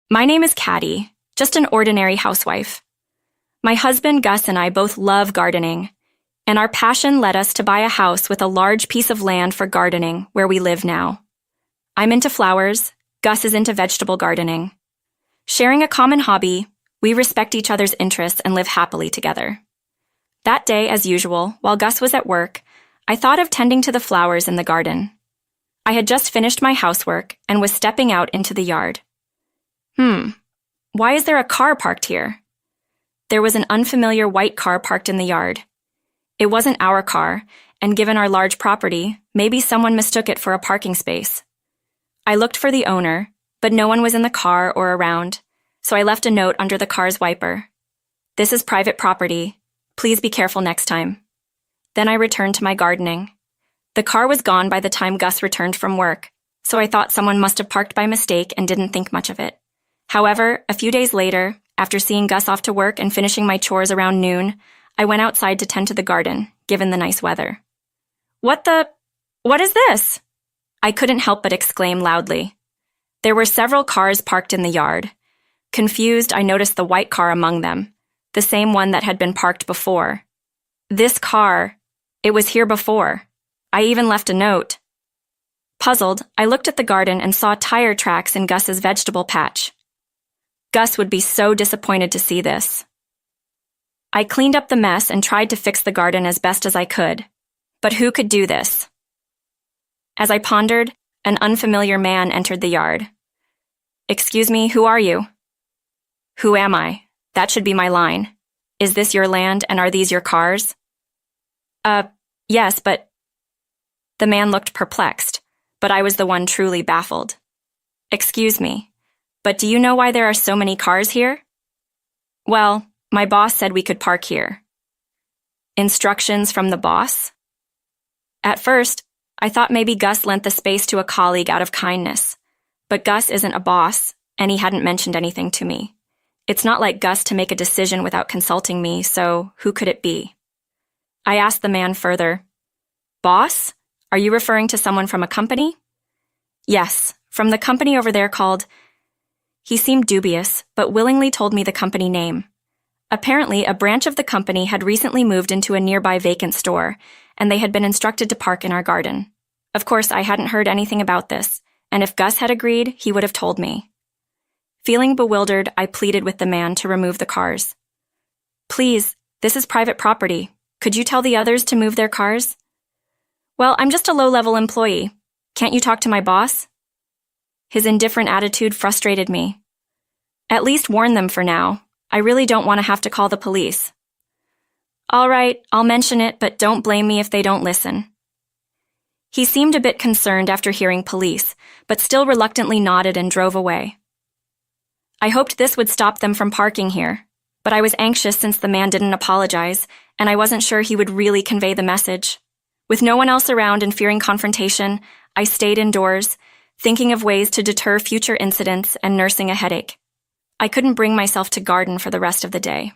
My name is Caddy, just an ordinary housewife. My husband Gus and I both love gardening, and our passion led us to buy a house with a large piece of land for gardening where we live now. I'm into flowers, Gus is into vegetable gardening. Sharing a common hobby, we respect each other's interests and live happily together. That day, as usual, while Gus was at work, I thought of tending to the flowers in the garden. I had just finished my housework and was stepping out into the yard. Why is there a car parked here? There was an unfamiliar white car parked in the yard. It wasn't our car, and given our large property, maybe someone mistook it for a parking space. I looked for the owner, but no one was in the car or around, so I left a note under the car's wiper. This is private property. Please be careful next time. Then I returned to my gardening. The car was gone by the time Gus returned from work, so I thought someone must have parked by mistake and didn't think much of it. However, a few days later, after seeing Gus off to work and finishing my chores around noon, I went outside to tend to the garden, given the nice weather. What is this? I couldn't help but exclaim loudly. There were several cars parked in the yard. Confused, I noticed the white car among them, the same one that had been parked before. This car, it was here before. I even left a note. Puzzled, I looked at the garden and saw tire tracks in Gus's vegetable patch. Gus would be so disappointed to see this. I cleaned up the mess and tried to fix the garden as best as I could. But who could do this? As I pondered, an unfamiliar man entered the yard. Excuse me, who are you? Who am I? That should be my line. Is this your land and are these your cars? Yes, but... The man looked perplexed, but I was the one truly baffled. Excuse me, but do you know why there are so many cars here? Well, my boss said we could park here. Instructions from the boss? At first, I thought maybe Gus lent the space to a colleague out of kindness, but Gus isn't a boss, and he hadn't mentioned anything to me. It's not like Gus to make a decision without consulting me, so who could it be? I asked the man further, Boss? Are you referring to someone from a company? Yes, from the company over there called... He seemed dubious, but willingly told me the company name. Apparently, a branch of the company had recently moved into a nearby vacant store, and they had been instructed to park in our garden. Of course, I hadn't heard anything about this, and if Gus had agreed, he would have told me. Feeling bewildered, I pleaded with the man to remove the cars. Please, this is private property. Could you tell the others to move their cars? Well, I'm just a low-level employee. Can't you talk to my boss? His indifferent attitude frustrated me. At least warn them for now. I really don't want to have to call the police. All right, I'll mention it, but don't blame me if they don't listen. He seemed a bit concerned after hearing police, but still reluctantly nodded and drove away. I hoped this would stop them from parking here, but I was anxious since the man didn't apologize, and I wasn't sure he would really convey the message. With no one else around and fearing confrontation, I stayed indoors, thinking of ways to deter future incidents and nursing a headache. I couldn't bring myself to garden for the rest of the day.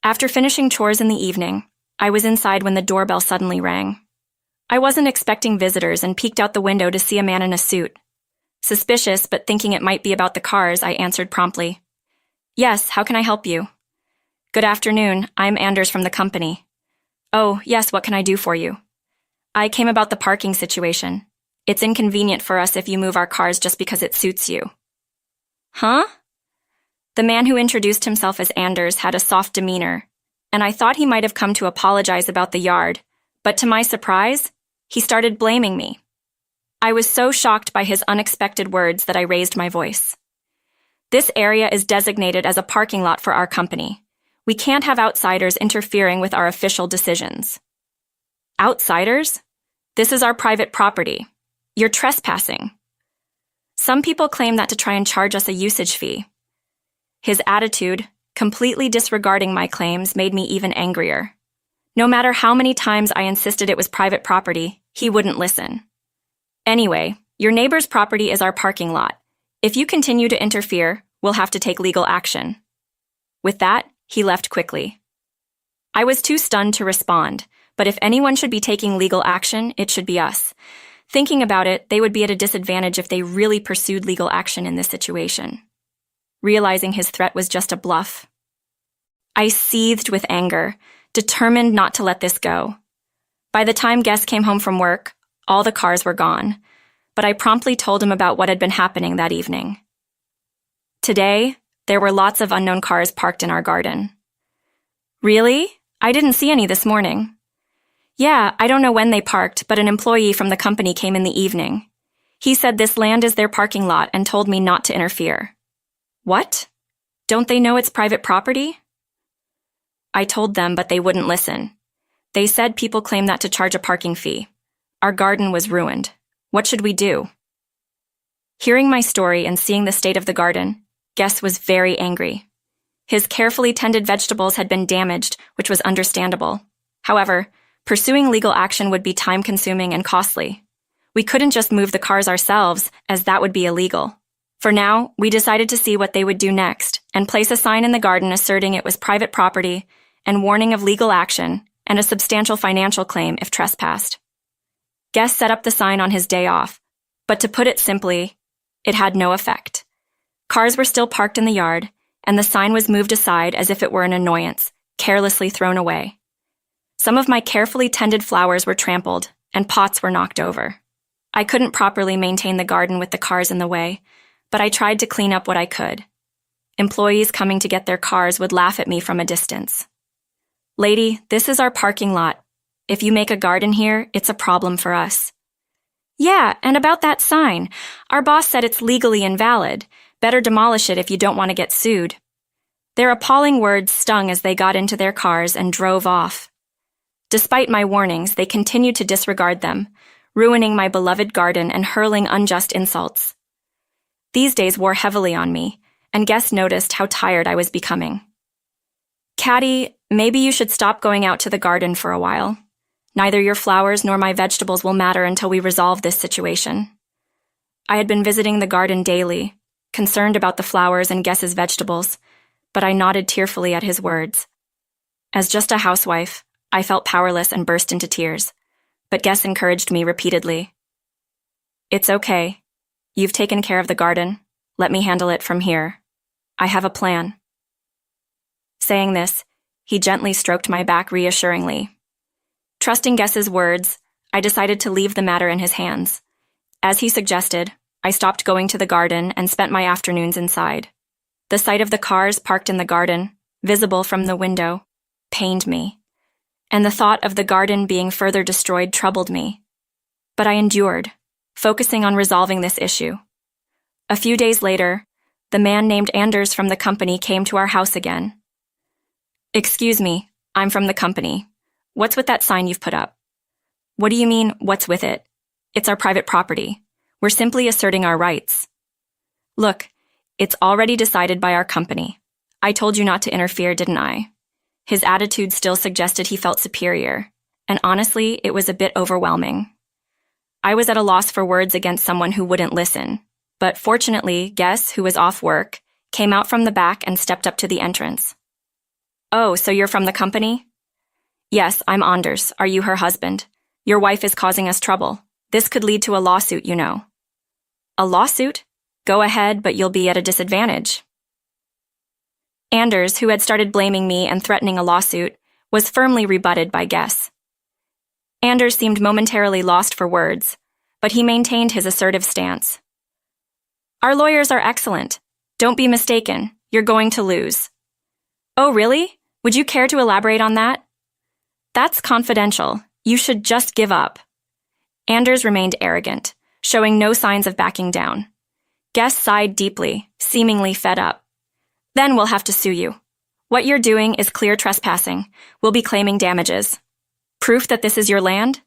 After finishing chores in the evening, I was inside when the doorbell suddenly rang. I wasn't expecting visitors and peeked out the window to see a man in a suit. Suspicious, but thinking it might be about the cars, I answered promptly. Yes, how can I help you? Good afternoon, I'm Anders from the company. Oh, yes, what can I do for you? I came about the parking situation. It's inconvenient for us if you move our cars just because it suits you. Huh? The man who introduced himself as Anders had a soft demeanor, and I thought he might have come to apologize about the yard, but to my surprise, he started blaming me. I was so shocked by his unexpected words that I raised my voice. This area is designated as a parking lot for our company. We can't have outsiders interfering with our official decisions. Outsiders? This is our private property. You're trespassing. Some people claim that to try and charge us a usage fee. His attitude, completely disregarding my claims, made me even angrier. No matter how many times I insisted it was private property, he wouldn't listen. Anyway, your neighbor's property is our parking lot. If you continue to interfere, we'll have to take legal action. With that, he left quickly. I was too stunned to respond, but if anyone should be taking legal action, it should be us. Thinking about it, they would be at a disadvantage if they really pursued legal action in this situation. Realizing his threat was just a bluff, I seethed with anger, determined not to let this go. By the time Guess came home from work, all the cars were gone, but I promptly told him about what had been happening that evening. Today, there were lots of unknown cars parked in our garden. Really? I didn't see any this morning. Yeah, I don't know when they parked, but an employee from the company came in the evening. He said this land is their parking lot and told me not to interfere. What? Don't they know it's private property? I told them, but they wouldn't listen. They said people claim that to charge a parking fee. Our garden was ruined. What should we do? Hearing my story and seeing the state of the garden, Guess was very angry. His carefully tended vegetables had been damaged, which was understandable. However, pursuing legal action would be time-consuming and costly. We couldn't just move the cars ourselves, as that would be illegal. For now, we decided to see what they would do next and place a sign in the garden asserting it was private property and warning of legal action and a substantial financial claim if trespassed. Guess set up the sign on his day off, but to put it simply, it had no effect. Cars were still parked in the yard, and the sign was moved aside as if it were an annoyance, carelessly thrown away. Some of my carefully tended flowers were trampled, and pots were knocked over. I couldn't properly maintain the garden with the cars in the way, but I tried to clean up what I could. Employees coming to get their cars would laugh at me from a distance. Lady, this is our parking lot. If you make a garden here, it's a problem for us. Yeah, and about that sign, our boss said it's legally invalid. Better demolish it if you don't want to get sued. Their appalling words stung as they got into their cars and drove off. Despite my warnings, they continued to disregard them, ruining my beloved garden and hurling unjust insults. These days wore heavily on me, and Guess noticed how tired I was becoming. Caddy, maybe you should stop going out to the garden for a while. Neither your flowers nor my vegetables will matter until we resolve this situation. I had been visiting the garden daily, concerned about the flowers and Guess's vegetables, but I nodded tearfully at his words. As just a housewife, I felt powerless and burst into tears, but Guess encouraged me repeatedly. It's okay. You've taken care of the garden. Let me handle it from here. I have a plan. Saying this, he gently stroked my back reassuringly. Trusting Guess's words, I decided to leave the matter in his hands. As he suggested, I stopped going to the garden and spent my afternoons inside. The sight of the cars parked in the garden, visible from the window, pained me, and the thought of the garden being further destroyed troubled me. But I endured, focusing on resolving this issue. A few days later, the man named Anders from the company came to our house again. Excuse me, I'm from the company. What's with that sign you've put up? What do you mean, what's with it? It's our private property. We're simply asserting our rights. Look, it's already decided by our company. I told you not to interfere, didn't I? His attitude still suggested he felt superior, and honestly, it was a bit overwhelming. I was at a loss for words against someone who wouldn't listen, but fortunately, Guess, who was off work, came out from the back and stepped up to the entrance. Oh, so you're from the company? Yes, I'm Anders. Are you her husband? Your wife is causing us trouble. This could lead to a lawsuit, you know. A lawsuit? Go ahead, but you'll be at a disadvantage. Anders, who had started blaming me and threatening a lawsuit, was firmly rebutted by Guess. Anders seemed momentarily lost for words, but he maintained his assertive stance. Our lawyers are excellent. Don't be mistaken. You're going to lose. Oh, really? Would you care to elaborate on that? That's confidential. You should just give up. Anders remained arrogant, showing no signs of backing down. Guess sighed deeply, seemingly fed up. Then we'll have to sue you. What you're doing is clear trespassing. We'll be claiming damages. Proof that this is your land?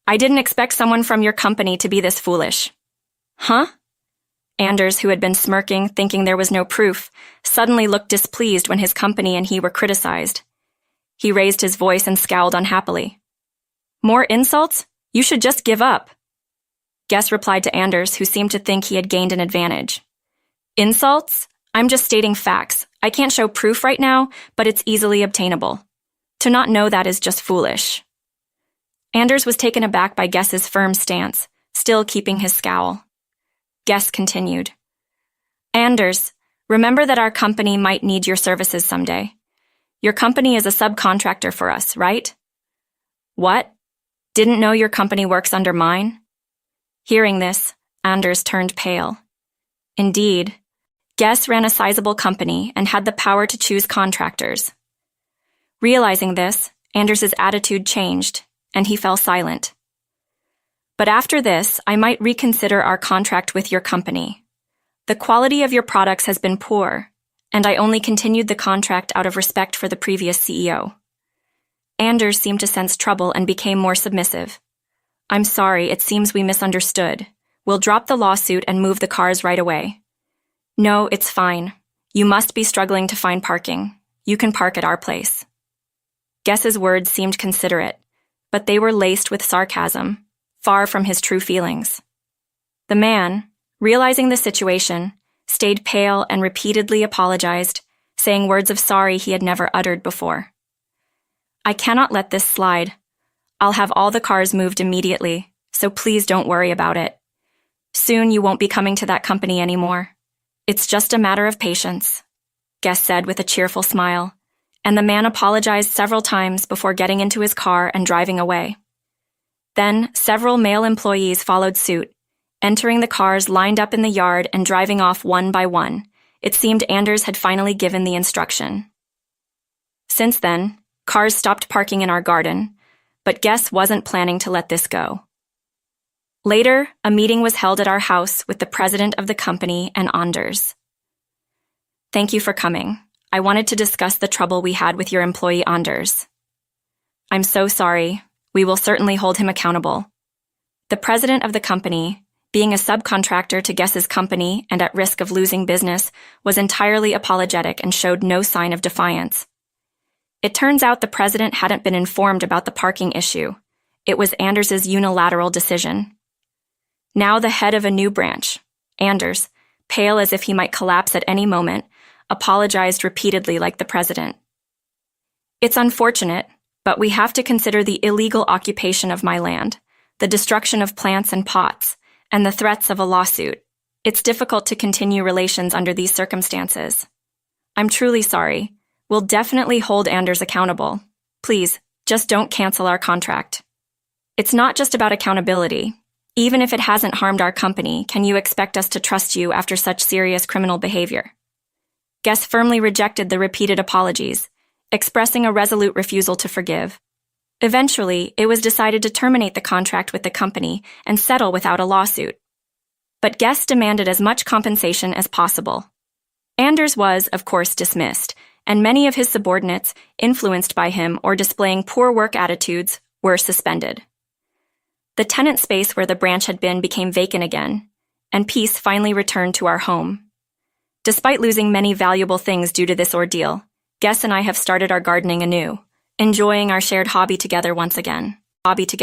I didn't expect someone from your company to be this foolish. Huh? Anders, who had been smirking, thinking there was no proof, suddenly looked displeased when his company and he were criticized. He raised his voice and scowled unhappily. More insults? You should just give up. Guess replied to Anders, who seemed to think he had gained an advantage. Insults? I'm just stating facts. I can't show proof right now, but it's easily obtainable. To not know that is just foolish. Anders was taken aback by Guess's firm stance, still keeping his scowl. Guess continued. Anders, remember that our company might need your services someday. Your company is a subcontractor for us, right? What? Didn't know your company works under mine? Hearing this, Anders turned pale. Indeed, Guess ran a sizable company and had the power to choose contractors. Realizing this, Anders's attitude changed, and he fell silent. But after this, I might reconsider our contract with your company. The quality of your products has been poor, and I only continued the contract out of respect for the previous CEO. Anders seemed to sense trouble and became more submissive. I'm sorry, it seems we misunderstood. We'll drop the lawsuit and move the cars right away. No, it's fine. You must be struggling to find parking. You can park at our place. Guess's words seemed considerate, but they were laced with sarcasm, far from his true feelings. The man, realizing the situation, stayed pale and repeatedly apologized, saying words of sorry he had never uttered before. I cannot let this slide. I'll have all the cars moved immediately, so please don't worry about it. Soon you won't be coming to that company anymore. It's just a matter of patience, Guess said with a cheerful smile, and the man apologized several times before getting into his car and driving away. Then several male employees followed suit, entering the cars lined up in the yard and driving off one by one. It seemed Anders had finally given the instruction. Since then, cars stopped parking in our garden, but Guess wasn't planning to let this go. Later, a meeting was held at our house with the president of the company and Anders. Thank you for coming. I wanted to discuss the trouble we had with your employee Anders. I'm so sorry. We will certainly hold him accountable. The president of the company, being a subcontractor to Guess's company and at risk of losing business, was entirely apologetic and showed no sign of defiance. It turns out the president hadn't been informed about the parking issue. It was Anders's unilateral decision. Now the head of a new branch, Anders, pale as if he might collapse at any moment, apologized repeatedly like the president. It's unfortunate, but we have to consider the illegal occupation of my land, the destruction of plants and pots, and the threats of a lawsuit. It's difficult to continue relations under these circumstances. I'm truly sorry. We'll definitely hold Anders accountable. Please, just don't cancel our contract. It's not just about accountability. Even if it hasn't harmed our company, can you expect us to trust you after such serious criminal behavior? Guess firmly rejected the repeated apologies, expressing a resolute refusal to forgive. Eventually, it was decided to terminate the contract with the company and settle without a lawsuit. But Guess demanded as much compensation as possible. Anders was, of course, dismissed, and many of his subordinates, influenced by him or displaying poor work attitudes, were suspended. The tenant space where the branch had been became vacant again, and peace finally returned to our home. Despite losing many valuable things due to this ordeal, Guess and I have started our gardening anew, enjoying our shared hobby together once again.